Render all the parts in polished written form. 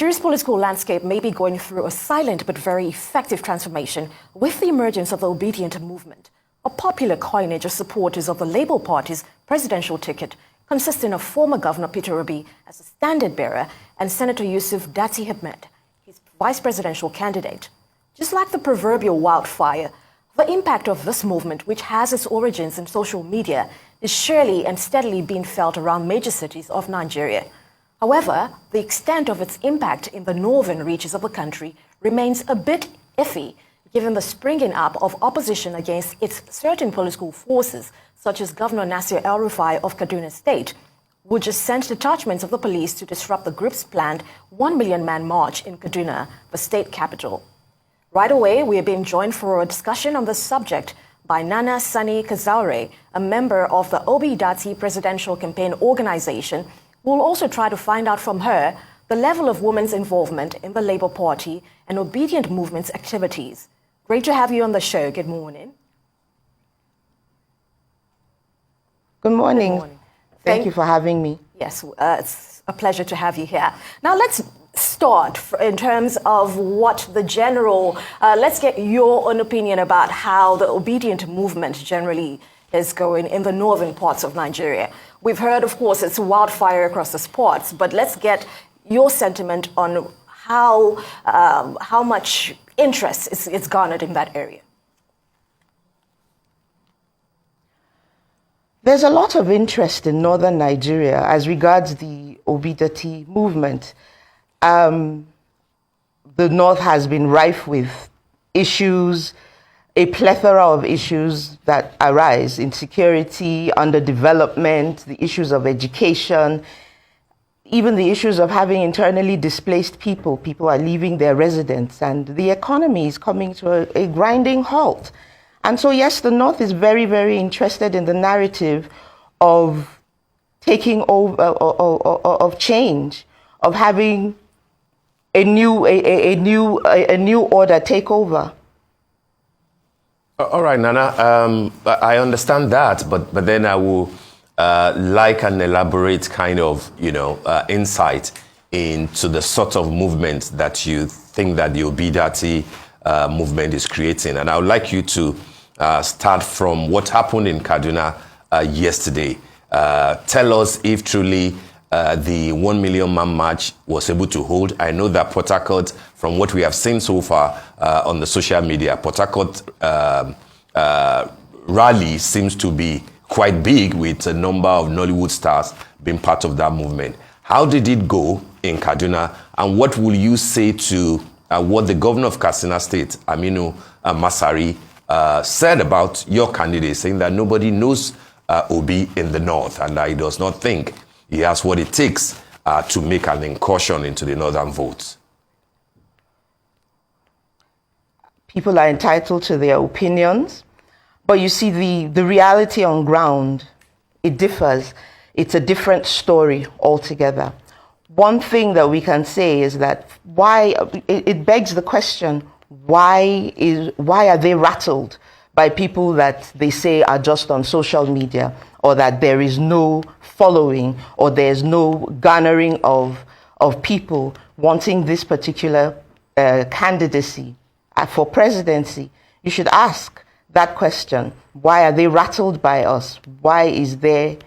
Nigeria's political landscape may be going through a silent but very effective transformation with the emergence of the Obedient movement, a popular coinage of supporters of the Labour Party's presidential ticket, consisting of former Governor Peter Obi as a standard-bearer and Senator Yusuf Datti, his vice presidential candidate. Just like the proverbial wildfire, the impact of this movement, which has its origins in social media, is surely and steadily being felt around major cities of Nigeria. However, the extent of its impact in the northern reaches of the country remains a bit iffy, given the springing up of opposition against its certain political forces, such as Governor Nasir El-Rufai of Kaduna State, who just sent detachments of the police to disrupt the group's planned 1 million man march in Kaduna, the state capital. Right away, we are being joined for a discussion on this subject by Nana Sani Kazaure, a member of the Obi Datti Presidential Campaign Organization. We'll also try to find out from her the level of women's involvement in the Labour Party and Obedient Movement's activities. Great to have you on the show. Good morning. Good morning. Good morning. Thank you for having me. Yes, it's a pleasure to have you here. Now let's start in terms of what the general, let's get your own opinion about how the Obedient Movement generally is going in the northern parts of Nigeria. We've heard, of course, it's wildfire across the parts, but let's get your sentiment on how much interest it's garnered in that area. There's a lot of interest in northern Nigeria as regards the Obi Datti movement. The north has been rife with issues, a plethora of issues that arise: insecurity, underdevelopment, the issues of education, even the issues of having internally displaced people. People are leaving their residence and the economy is coming to a grinding halt. And so, yes, the north is very, very interested in the narrative of taking over, of change, of having a new order take over. All right, Nana, I understand that, but then I will like an elaborate kind of, insight into the sort of movement that you think that the Obi Datti movement is creating. And I would like you to start from what happened in Kaduna yesterday. Tell us if truly the 1 million man march was able to hold. I know that Port Harcourt, from what we have seen so far on the social media, Port Harcourt rally seems to be quite big, with a number of Nollywood stars being part of that movement. How did it go in Kaduna, and what will you say to what the Governor of Kaduna State, Aminu Masari, said about your candidate, saying that nobody knows Obi in the north and that he does not think he has what it takes to make an incursion into the northern votes? People are entitled to their opinions, but you see the reality on ground, it differs. It's a different story altogether. One thing that we can say is that it begs the question, why are they rattled by people that they say are just on social media, or that there is no following, or there's no garnering of people wanting this particular candidacy for presidency? You should ask that question. Why are they rattled by us? Why is there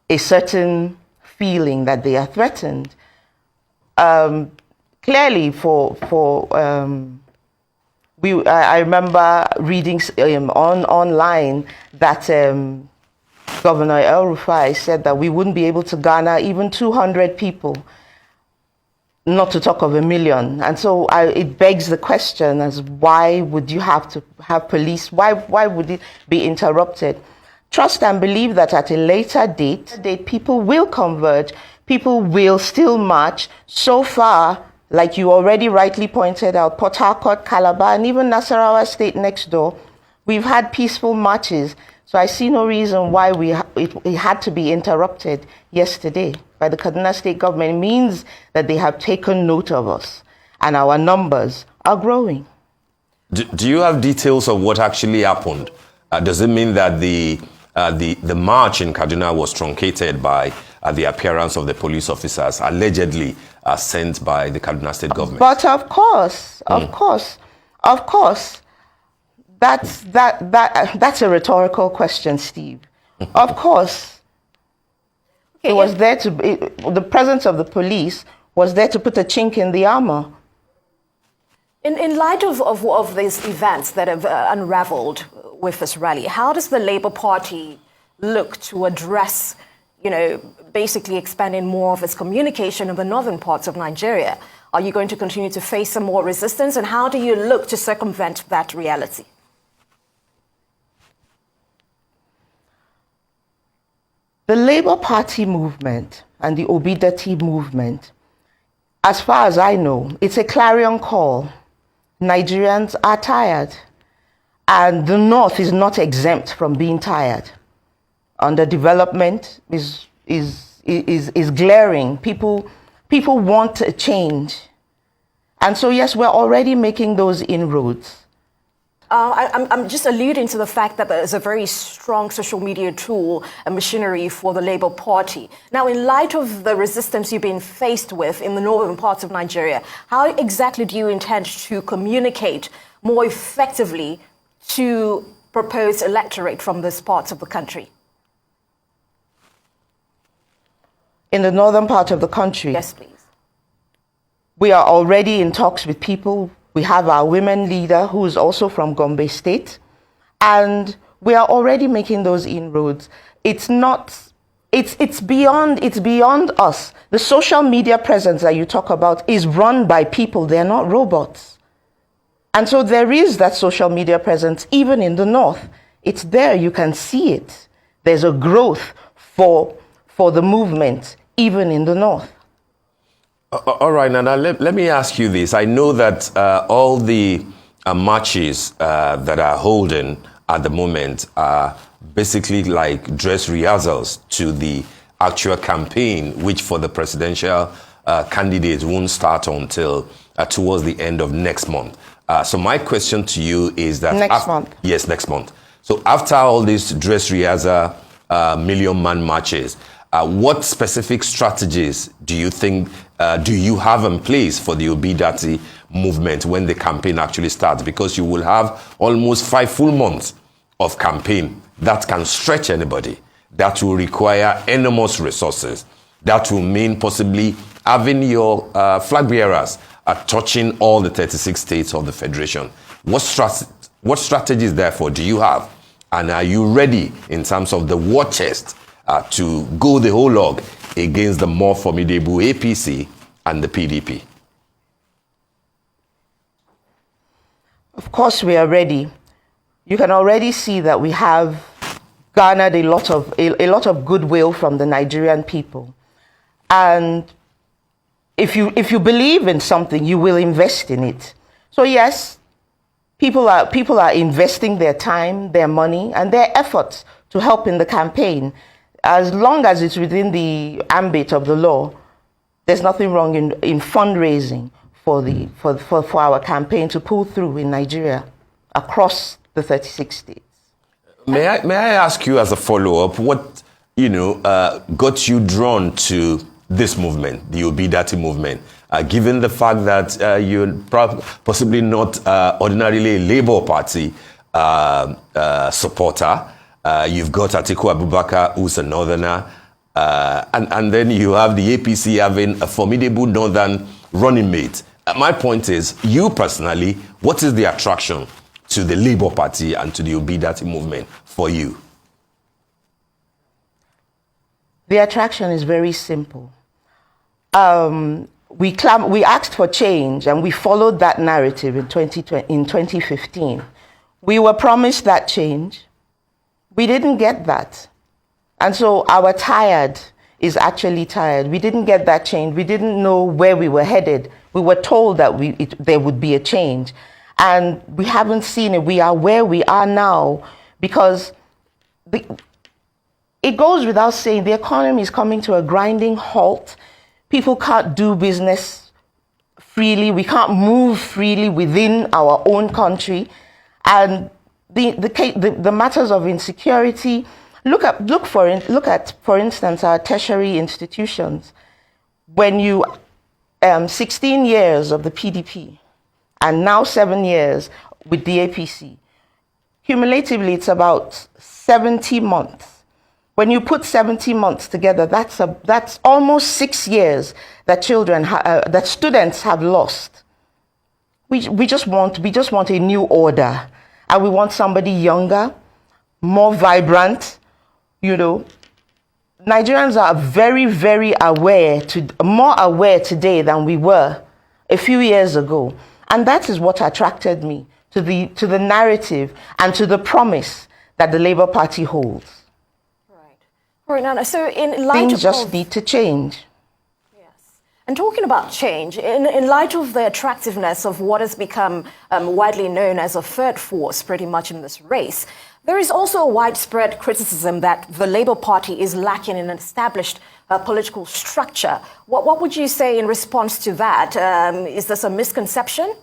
a certain feeling that they are threatened? Clearly, I remember reading online that Governor El-Rufai said that we wouldn't be able to garner even 200 people, not to talk of 1 million. And so it begs the question as why would you have to have police? Why would it be interrupted? Trust and believe that at a later date, people will converge, people will still march. So far, like you already rightly pointed out, Port Harcourt, Calabar, and even Nasarawa State next door, we've had peaceful marches. So I see no reason why it had to be interrupted yesterday by the Kaduna State government. It means that they have taken note of us and our numbers are growing. Do you have details of what actually happened? Does it mean that the march in Kaduna was truncated by the appearance of the police officers allegedly sent by the Kaduna State government. But of course, that's a rhetorical question, Steve. Of course, Okay, it was there to be, the presence of the police was there to put a chink in the armor. In light of these events that have unraveled with this rally, how does the Labour Party look to address, basically expanding more of its communication in the northern parts of Nigeria? Are you going to continue to face some more resistance, and how do you look to circumvent that reality? The Labour Party movement and the Datti movement, as far as I know, it's a clarion call. Nigerians are tired, and the North is not exempt from being tired. Underdevelopment is glaring. People want a change. And so, yes, we're already making those inroads. I'm just alluding to the fact that there's a very strong social media tool and machinery for the Labour Party. Now, in light of the resistance you've been faced with in the northern parts of Nigeria, how exactly do you intend to communicate more effectively to proposed electorate from these parts of the country? In the northern part of the country? Yes, please. We are already in talks with people. We have our women leader, who is also from Gombe State, and we are already making those inroads. It's beyond us. The social media presence that you talk about is run by people. They're not robots. And so there is that social media presence even in the north. It's there, you can see it. There's a growth for the movement even in the north. All right, Nana, let me ask you this. I know that all the marches that are holding at the moment are basically like dress rehearsals to the actual campaign, which for the presidential candidates won't start until towards the end of next month. So my question to you is that... Next month. Yes, next month. So after all these dress rehearsal million-man marches, what specific strategies do you think do you have in place for the Datti movement when the campaign actually starts? Because you will have almost 5 full months of campaign that can stretch anybody. That will require enormous resources. That will mean possibly having your flag bearers touching all the 36 states of the Federation. What strategies, therefore, do you have? And are you ready in terms of the war chest to go the whole log against the more formidable APC and the PDP? Of course we are ready. You can already see that we have garnered a lot of goodwill from the Nigerian people. And if you believe in something, you will invest in it. So yes, people are investing their time, their money, and their efforts to help in the campaign. As long as it's within the ambit of the law, there's nothing wrong in fundraising for our campaign to pull through in Nigeria across the 36 states. May I ask you as a follow-up, what got you drawn to this movement, the Datti movement, given the fact that you're possibly not ordinarily a Labour Party supporter? You've got Atiku Abubakar, who's a northerner, and then you have the APC having a formidable northern running mate. My point is, you personally, what is the attraction to the Labour Party and to the Datti movement for you? The attraction is very simple. We asked for change, and we followed that narrative in 2015. We were promised that change. We didn't get that. And so our tired is actually tired. We didn't get that change. We didn't know where we were headed. We were told that there would be a change. And we haven't seen it. We are where we are now because it goes without saying the economy is coming to a grinding halt. People can't do business freely. We can't move freely within our own country. And the matters of insecurity, look at for instance our tertiary institutions. When you 16 years of the PDP and now 7 years with the APC, cumulatively it's about 70 months. When you put 70 months together, that's almost 6 years that that students have lost. We just want a new order, and we want somebody younger, more vibrant. You know, Nigerians are very, very more aware today than we were a few years ago, and that is what attracted me to the narrative and to the promise that the Labour Party holds. All right, Nana, so in light Things just need to change. Yes. And talking about change, in light of the attractiveness of what has become widely known as a third force pretty much in this race, there is also a widespread criticism that the Labour Party is lacking in an established political structure. What would you say in response to that? Is this a misconception?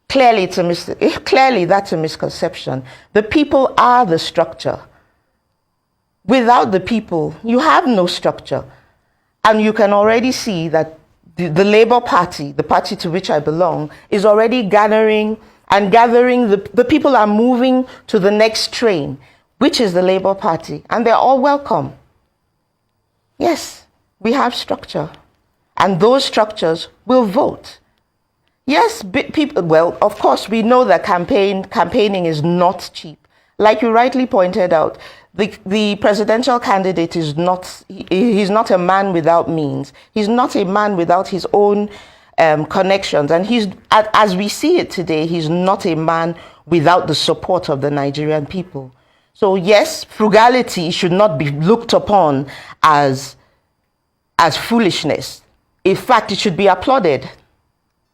Clearly, that's a misconception. The people are the structure. Without the people, you have no structure. And you can already see that the Labour Party, the party to which I belong, is already gathering. The people are moving to the next train, which is the Labour Party. And they're all welcome. Yes, we have structure. And those structures will vote. Yes, people, well, of course, we know that campaigning is not cheap. Like you rightly pointed out, the presidential candidate is he's not a man without means. He's not a man without his own connections. And as we see it today, he's not a man without the support of the Nigerian people. So yes, frugality should not be looked upon as foolishness. In fact, it should be applauded.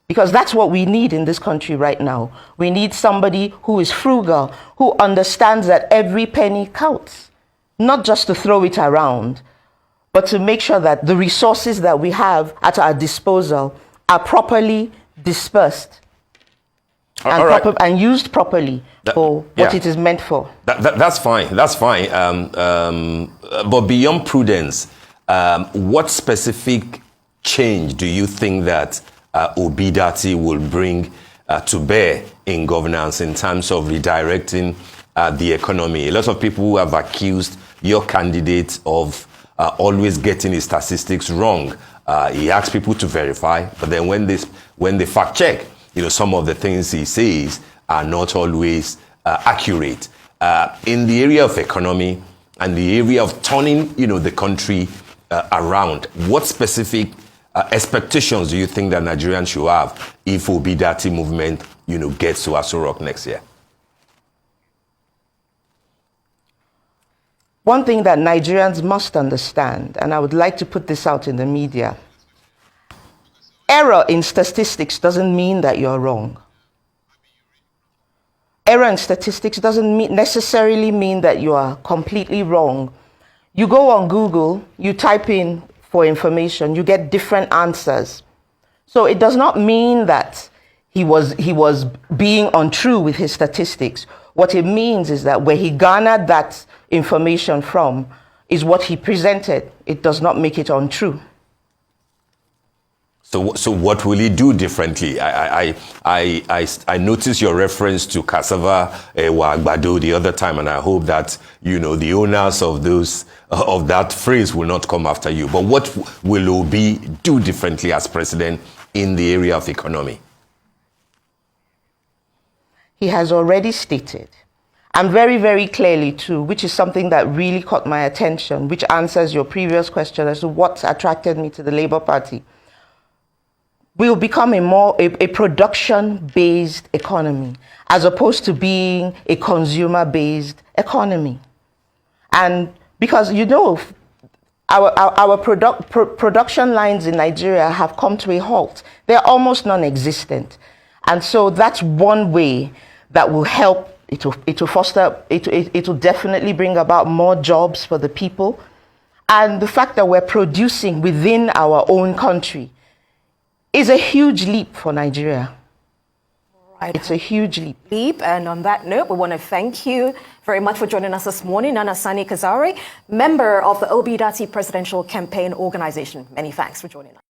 Because that's what we need in this country right now. We need somebody who is frugal, who understands that every penny counts. Not just to throw it around, but to make sure that the resources that we have at our disposal are properly dispersed and used properly for what it is meant for. That's fine. That's fine. But beyond prudence, what specific change do you think that Datti will bring to bear in governance in terms of redirecting the economy? A lot of people who have accused your candidate of always getting his statistics wrong. He asks people to verify, but then when they fact check, some of the things he says are not always accurate. In the area of economy and the area of turning, the country around, what specific expectations do you think that Nigerians should have if Datti movement, gets to Aso Rock next year? One thing that Nigerians must understand, and I would like to put this out in the media, error in statistics doesn't mean that you're wrong. Error in statistics doesn't necessarily mean that you are completely wrong. You go on Google, you type in for information, you get different answers. So it does not mean that he was being untrue with his statistics. What it means is that where he garnered that information from is what he presented. It does not make it untrue. So what will he do differently? I noticed your reference to cassava wagbado the other time, and I hope that the owners of that phrase will not come after you. But what will Obi do differently as president in the area of economy? He has already stated, and very, very clearly too, which is something that really caught my attention, which answers your previous question as to what attracted me to the Labour Party. We will become a production-based economy as opposed to being a consumer-based economy. And because, our production lines in Nigeria have come to a halt. They're almost non-existent. And so that's one way that will help. It will foster, it will definitely bring about more jobs for the people. And the fact that we're producing within our own country is a huge leap for Nigeria. It's a huge leap. And on that note, we want to thank you very much for joining us this morning. Nana Sani Kazari, member of the Datti Presidential Campaign Organization. Many thanks for joining us.